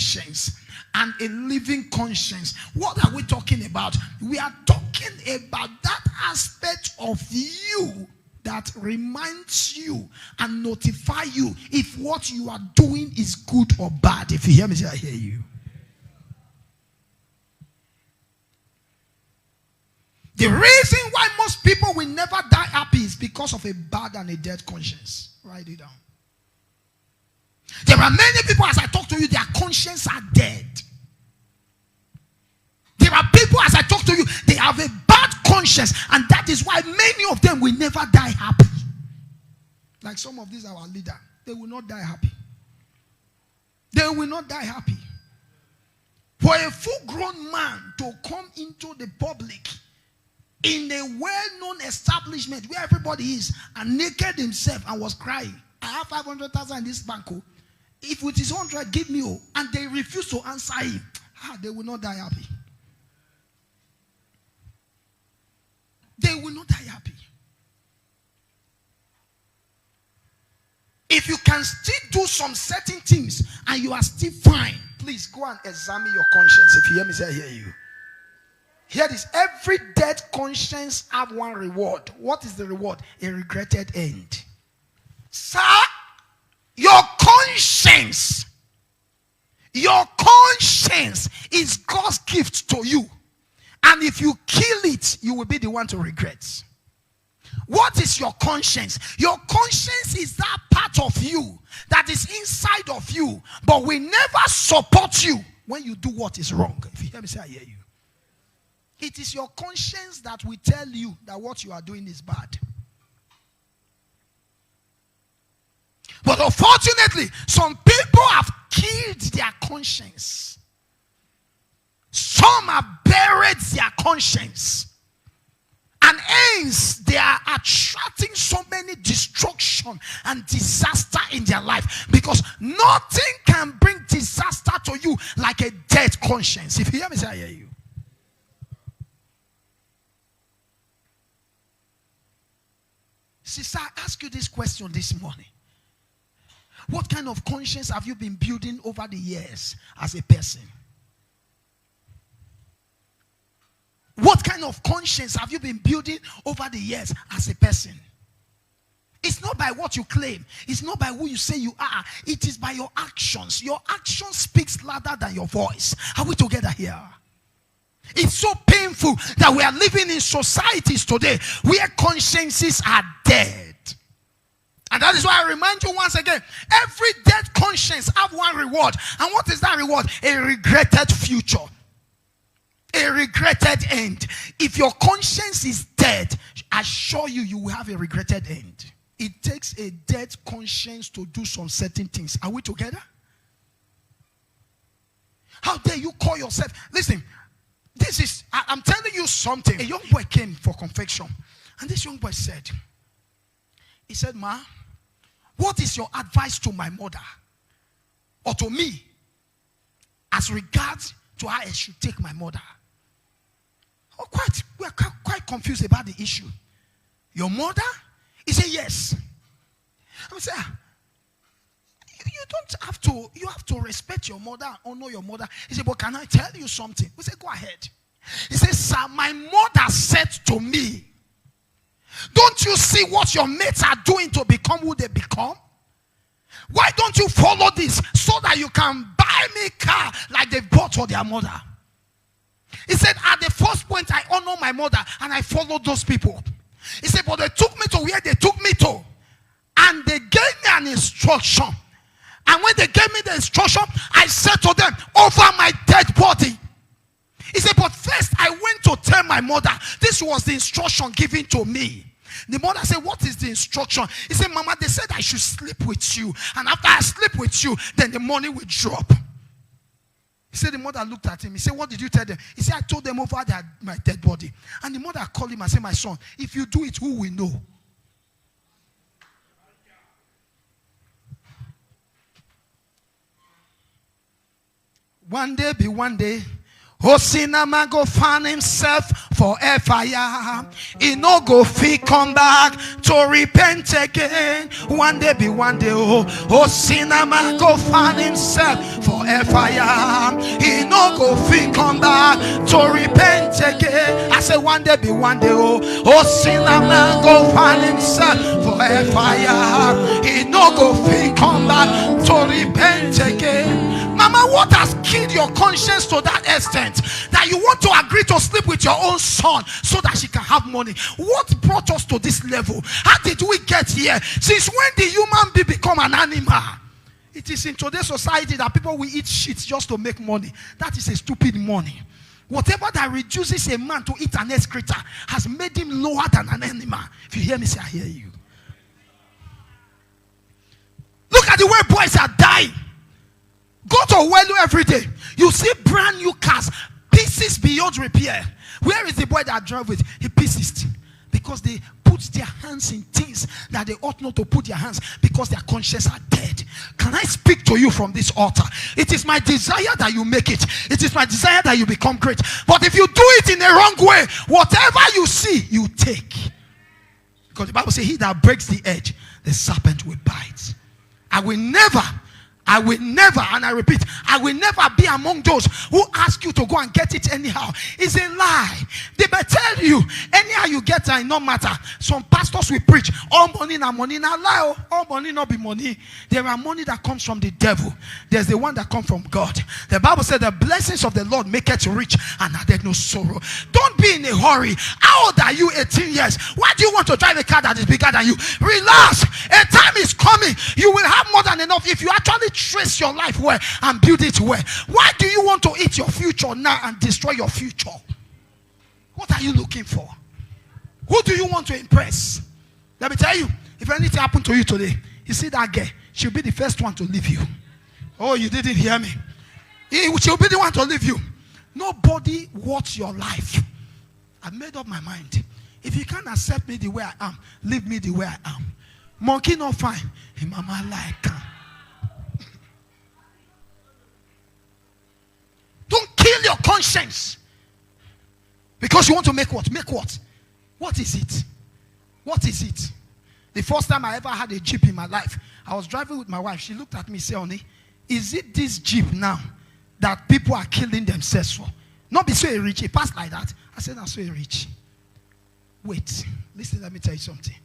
conscience and a living conscience. What are we talking about? We are talking about that aspect of you that reminds you and notify you if what you are doing is good or bad. If you hear me say, I hear you. The reason why most people will never die happy is because of a bad and a dead conscience. Write it down. There are many people, as I talk to you, their conscience are dead. There are people, as I talk to you, they have a bad conscience, and that is why many of them will never die happy. Like some of these, our leader, they will not die happy. They will not die happy. For a full-grown man to come into the public in a well-known establishment where everybody is and naked himself and was crying, I have 500,000 in this bank. Oh. If it is 100, give me. Oh. And they refuse to answer him. They will not die happy. They will not die happy. If you can still do some certain things and you are still fine, please go and examine your conscience. If you hear me say, I hear you. Hear this. Every dead conscience have one reward. What is the reward? A regretted end. Sir, your conscience is God's gift to you. And if you kill it, you will be the one to regret. What is your conscience? Your conscience is that part of you that is inside of you, but will never support you when you do what is wrong. If you hear me say, I hear you. It is your conscience that will tell you that what you are doing is bad. But unfortunately, some people have killed their conscience. Some have buried their conscience. And hence, they are attracting so many destruction and disaster in their life. Because nothing can bring disaster to you like a dead conscience. If you hear me say, I hear you. Sister, I ask you this question this morning. What kind of conscience have you been building over the years as a person? What kind of conscience have you been building over the years as a person? It's not by what you claim. It's not by who you say you are. It is by your actions. Your action speaks louder than your voice. Are we together here? It's so painful that we are living in societies today where consciences are dead. And that is why I remind you once again, every dead conscience have one reward. And what is that reward? A regretted future. A regretted end. If your conscience is dead, I assure you, you will have a regretted end. It takes a dead conscience to do some certain things. Are we together? How dare you call yourself? Listen, I'm telling you something. A young boy came for confession. And this young boy said, he said, Ma, what is your advice to my mother or to me as regards to how I should take my mother? We're quite confused about the issue. Your mother? He said, yes. I said, you don't have to, you have to respect your mother and honor your mother. He said, but can I tell you something? We said, go ahead. He said, sir, my mother said to me, don't you see what your mates are doing to become who they become? Why don't you follow this so that you can buy me a car like they bought for their mother? He said, at the first point, I honor my mother and I followed those people. He said, but they took me to where they took me to. And they gave me an instruction. And when they gave me the instruction, I said to them, over my dead body. He said, but first I went to tell my mother. This was the instruction given to me. The mother said, what is the instruction? He said, Mama, they said I should sleep with you. And after I sleep with you, then the money will drop. He said, the mother looked at him. He said, what did you tell them? He said, I told them over my dead body. And the mother called him and said, my son, if you do it, who will know? One day be one day. Oh, sinner man go find himself forever, yeah. He no go fit come back to repent again. One day be one day, oh sinner man go find himself forever. a fire. He no go fit come back to repent again. I say one day be one day. Oh sinner man go find himself for a fire. He no go fit come back to repent again. Mama, what has killed your conscience to that extent that you want to agree to sleep with your own son so that she can have money? What brought us to this level? How did we get here? Since when did human being become an animal? It is in today's society that people will eat shit just to make money. That is a stupid money. Whatever that reduces a man to eat an excreta has made him lower than an animal. If you hear me say, I hear you. Look at the way boys are dying. Go to Welu every day. You see brand new cars, pieces beyond repair. Where is the boy that I drove with? He pieces. Because they put their hands in things that they ought not to put their hands, because their conscience are dead. Can I speak to you from this altar? It is my desire that you make it. It is my desire that you become great. But if you do it in a wrong way, whatever you see, you take. Because the Bible says, he that breaks the edge, the serpent will bite. I will never, and I repeat, I will never be among those who ask you to go and get it anyhow. It's a lie. They may tell you, anyhow you get it, no matter. Some pastors will preach, all money na money na lie. All money not be money. There are money that comes from the devil. There's the one that comes from God. The Bible said the blessings of the Lord make it rich and added no sorrow. Don't be in a hurry. How old are you? 18 years. Why do you want to drive a car that is bigger than you? Relax. A time is coming. You will have more than enough if you actually trace your life well and build it well. Why do you want to eat your future now and destroy your future? What are you looking for? Who do you want to impress? Let me tell you, if anything happened to you today, you see that girl, she'll be the first one to leave you. Oh, you didn't hear me. She'll be the one to leave you. Nobody wants your life. I've made up my mind. If you can't accept me the way I am, leave me the way I am. Monkey not fine. Hey, mama like. Don't kill your conscience. Because you want to make what? Make what? What is it? What is it? The first time I ever had a Jeep in my life, I was driving with my wife. She looked at me and said, honey, is it this Jeep now that people are killing themselves for? Not be so rich. It passed like that. I said, not so rich. Wait. Listen, let me tell you something.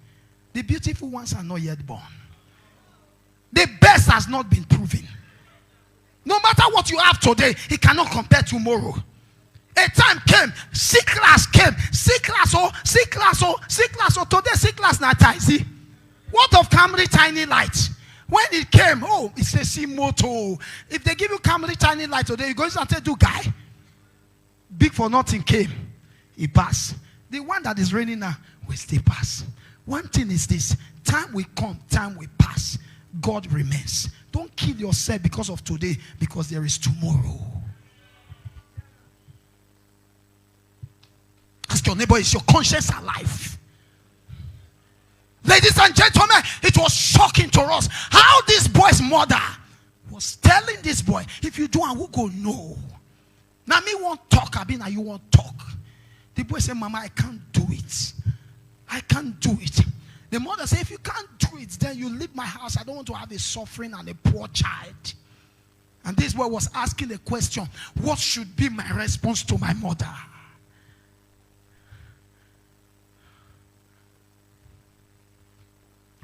The beautiful ones are not yet born. The best has not been proven. No matter what you have today, it cannot compare tomorrow. A time came, C class came, C class, today C class not see. What of Camry tiny light? When it came, oh, it's a C moto. If they give you Camry tiny light today, you go and say, do guy. Big for nothing came. It passed. The one that is raining now will still pass. One thing is this: time will come, time will pass. God remains. Don't kill yourself because of today, because there is tomorrow. Ask your neighbor, is your conscience alive? Ladies and gentlemen, it was shocking to us how this boy's mother was telling this boy, if you do, I will go no. Now me won't talk, Abina, you won't talk. The boy said, Mama, I can't do it. I can't do it. The mother said, if you can't do it, then you leave my house. I don't want to have a suffering and a poor child. And this boy was asking the question, what should be my response to my mother?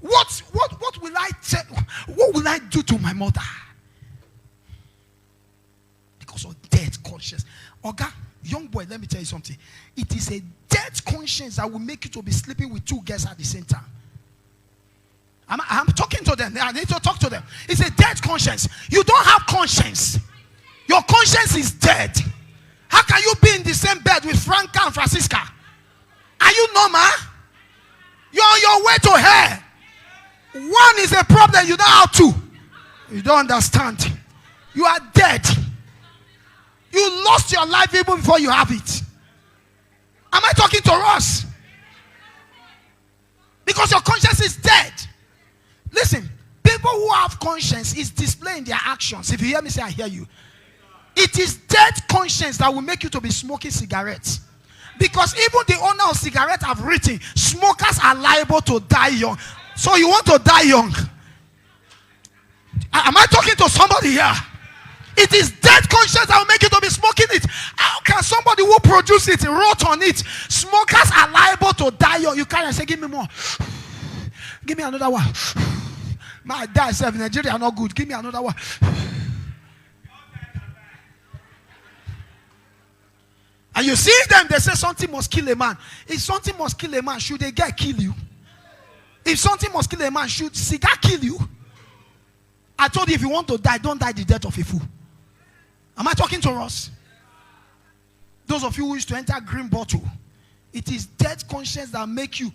What will I tell? What will I do to my mother? Because of dead conscience. Oga, young boy, let me tell you something. It is a dead conscience that will make you to be sleeping with two girls at the same time. I'm talking to them. I need to talk to them. It's a dead conscience. You don't have conscience. Your conscience is dead. How can you be in the same bed with Franca and Francisca? Are you normal? You're on your way to hell. One is a problem, you don't have two. You don't understand. You are dead. You lost your life even before you have it. Am I talking to us? Because your conscience is dead. Listen, people who have conscience is displaying their actions. If you hear me say, I hear you. It is dead conscience that will make you to be smoking cigarettes. Because even the owner of cigarettes have written, smokers are liable to die young. So you want to die young. Am I talking to somebody here? It is dead conscience that will make you to be smoking it. How can somebody who produce it rot on it? Smokers are liable to die. You can't say, give me more. Give me another one. My dad said, Nigeria are not good. Give me another one. And you see them, they say something must kill a man. If something must kill a man, should a guy kill you? If something must kill a man, should cigar kill you? I told you, if you want to die, don't die the death of a fool. Am I talking to us? Those of you who used to enter green bottle, it is dead conscience that make you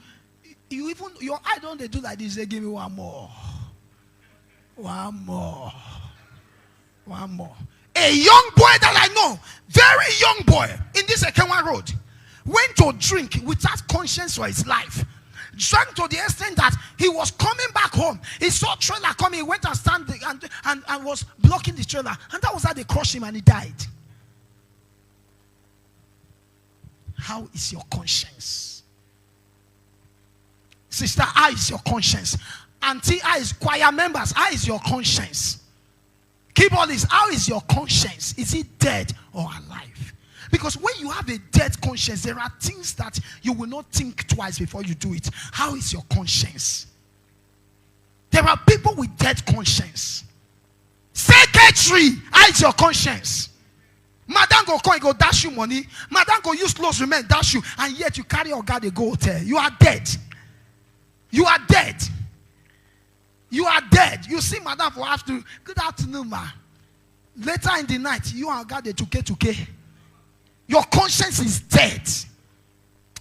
even your eye don't they do like this. They give me one more. One more. One more. A young boy that I know, very young boy, in this Ekenwa road, went to drink without conscience for his life. Drank to the extent that he was coming back home. He saw a trailer coming. He went and stand and was blocking the trailer. And that was how they crushed him and he died. How is your conscience? Sister, how is your conscience? Auntie, how is choir members? How is your conscience? Keyboardist, how is your conscience? Is it dead or alive? Because when you have a dead conscience, there are things that you will not think twice before you do it. How is your conscience? There are people with dead conscience. Secretary, how is your conscience? Madam go come, go dash you money. Madam go use clothes remain dash you, and yet you carry your guard, they go hotel. You are dead. You are dead. You are dead. You see, madam will have to, good afternoon, ma. Later in the night, you and God, they 2K. Your conscience is dead.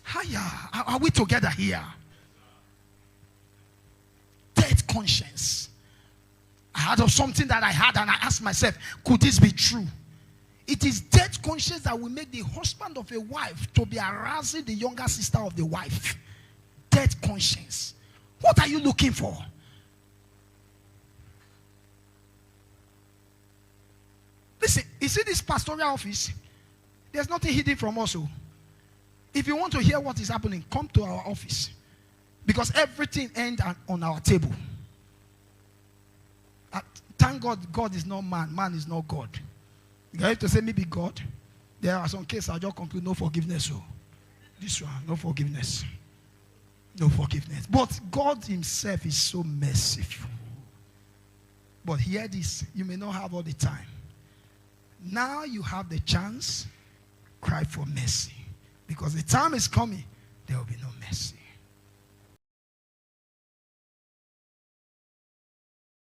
Hiya, are we together here? Dead conscience. I heard of something that I had and I asked myself, could this be true? It is dead conscience that will make the husband of a wife to be harassing the younger sister of the wife. Dead conscience. What are you looking for? Listen, you see this pastoral office? There's nothing hidden from us. If you want to hear what is happening, come to our office. Because everything ends on our table. Thank God, God is not man. Man is not God. You have to say maybe God. There are some cases I'll just conclude no forgiveness. So this one, no forgiveness. No forgiveness. But God himself is so merciful. But hear this, you may not have all the time. Now you have the chance, cry for mercy. Because the time is coming, there will be no mercy.